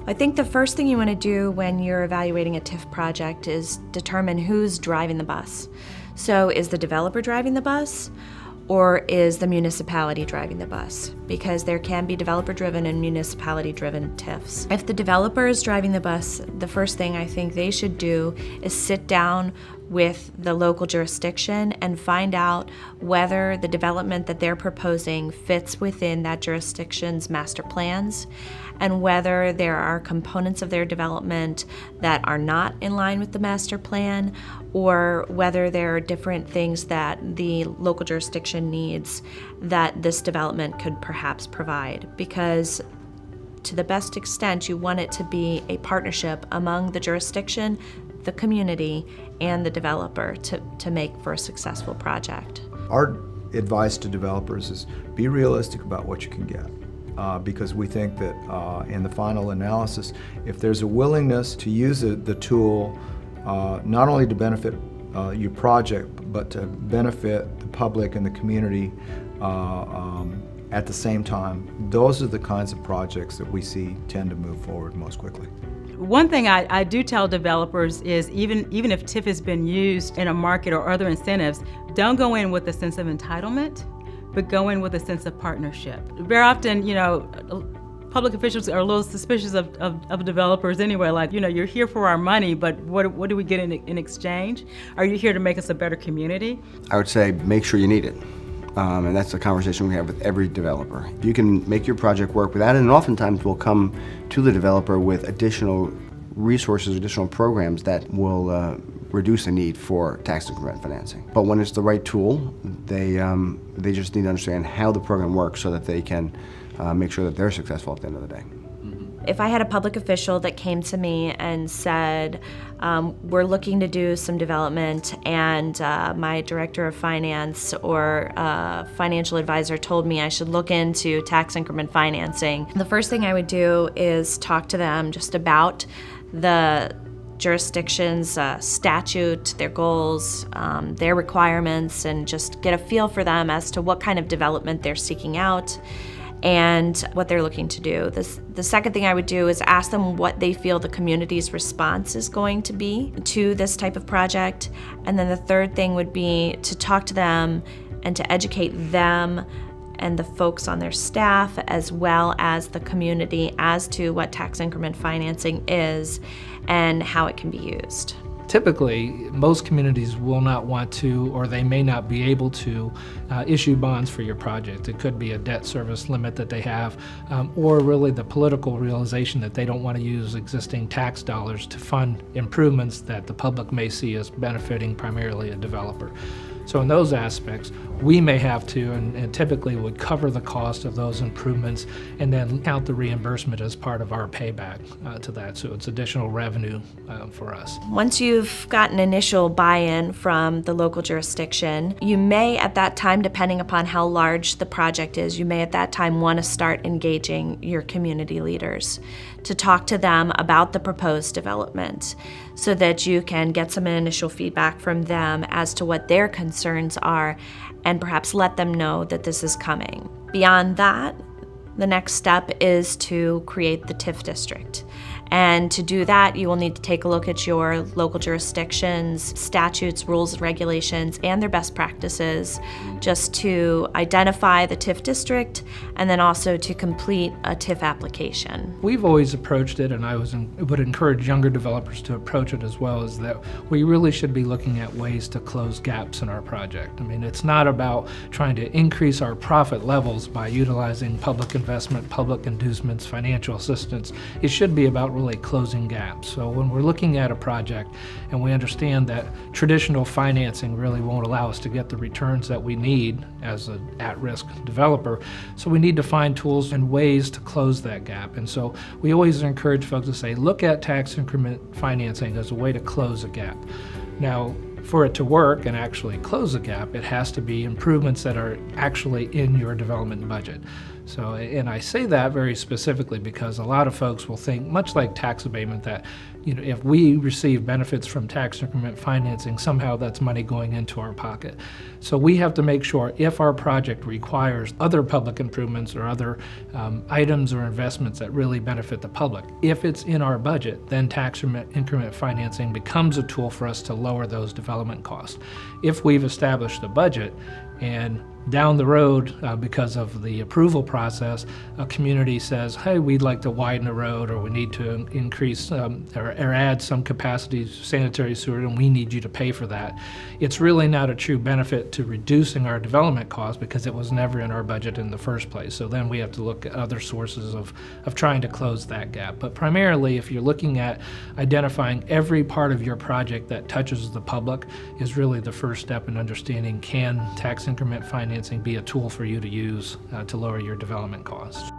I think the first thing you want to do when you're evaluating a TIF project is determine who's driving the bus. So is the developer driving the bus, or is the municipality driving the bus? Because there can be developer-driven and municipality-driven TIFs. If the developer is driving the bus, the first thing I think they should do is sit down with the local jurisdiction and find out whether the development that they're proposing fits within that jurisdiction's master plans, and whether there are components of their development that are not in line with the master plan, or whether there are different things that the local jurisdiction needs that this development could perhaps provide. Because to the best extent, you want it to be a partnership among the jurisdiction, the community, and the developer to make for a successful project. Our advice to developers is be realistic about what you can get. Because we think that in the final analysis, if there's a willingness to use the tool not only to benefit your project, but to benefit the public and the community at the same time, those are the kinds of projects that we see tend to move forward most quickly. One thing I do tell developers is even if TIF has been used in a market or other incentives, don't go in with a sense of entitlement, but go in with a sense of partnership. Very often, public officials are a little suspicious of developers anyway, like, you're here for our money, but what do we get in exchange? Are you here to make us a better community? I would say make sure you need it. And that's the conversation we have with every developer. If you can make your project work without it, and oftentimes we'll come to the developer with additional resources, additional programs that will reduce the need for tax increment financing. But when it's the right tool, they just need to understand how the program works so that they can make sure that they're successful at the end of the day. If I had a public official that came to me and said, we're looking to do some development, and my director of finance or financial advisor told me I should look into tax increment financing, the first thing I would do is talk to them just about the jurisdiction's statute, their goals, their requirements, and just get a feel for them as to what kind of development they're seeking out and what they're looking to do. The second thing I would do is ask them what they feel the community's response is going to be to this type of project. And then the third thing would be to talk to them and to educate them and the folks on their staff, as well as the community, as to what tax increment financing is and how it can be used. Typically, most communities will not want to, or they may not be able to, issue bonds for your project. It could be a debt service limit that they have, or really the political realization that they don't want to use existing tax dollars to fund improvements that the public may see as benefiting primarily a developer. So in those aspects, we may have to, and typically would cover the cost of those improvements and then count the reimbursement as part of our payback to that. So it's additional revenue for us. Once you've gotten initial buy-in from the local jurisdiction, you may at that time, depending upon how large the project is, you may at that time want to start engaging your community leaders to talk to them about the proposed development so that you can get some initial feedback from them as to what their concerns are and perhaps let them know that this is coming. Beyond that, the next step is to create the TIF district. And to do that, you will need to take a look at your local jurisdictions, statutes, rules, regulations, and their best practices, just to identify the TIF district and then also to complete a TIF application. We've always approached it, and I would encourage younger developers to approach it as well, is that we really should be looking at ways to close gaps in our project. I mean, it's not about trying to increase our profit levels by utilizing public investment, public inducements, financial assistance. It should be about really closing gaps. So when we're looking at a project and we understand that traditional financing really won't allow us to get the returns that we need as an at-risk developer, so we need to find tools and ways to close that gap. And so we always encourage folks to say, look at tax increment financing as a way to close a gap. Now, for it to work and actually close the gap, it has to be improvements that are actually in your development budget. So, and I say that very specifically because a lot of folks will think, much like tax abatement, that if we receive benefits from tax increment financing, somehow that's money going into our pocket. So we have to make sure if our project requires other public improvements or other items or investments that really benefit the public, if it's in our budget, then tax increment financing becomes a tool for us to lower those development costs. If we've established a budget and down the road, because of the approval process, a community says, hey, we'd like to widen the road, or we need to increase or add some capacity to sanitary sewer, and we need you to pay for that. It's really not a true benefit to reducing our development costs because it was never in our budget in the first place. So then we have to look at other sources of trying to close that gap. But primarily, if you're looking at identifying every part of your project that touches the public, is really the first step in understanding, can tax increment financing be a tool for you to use to lower your development costs.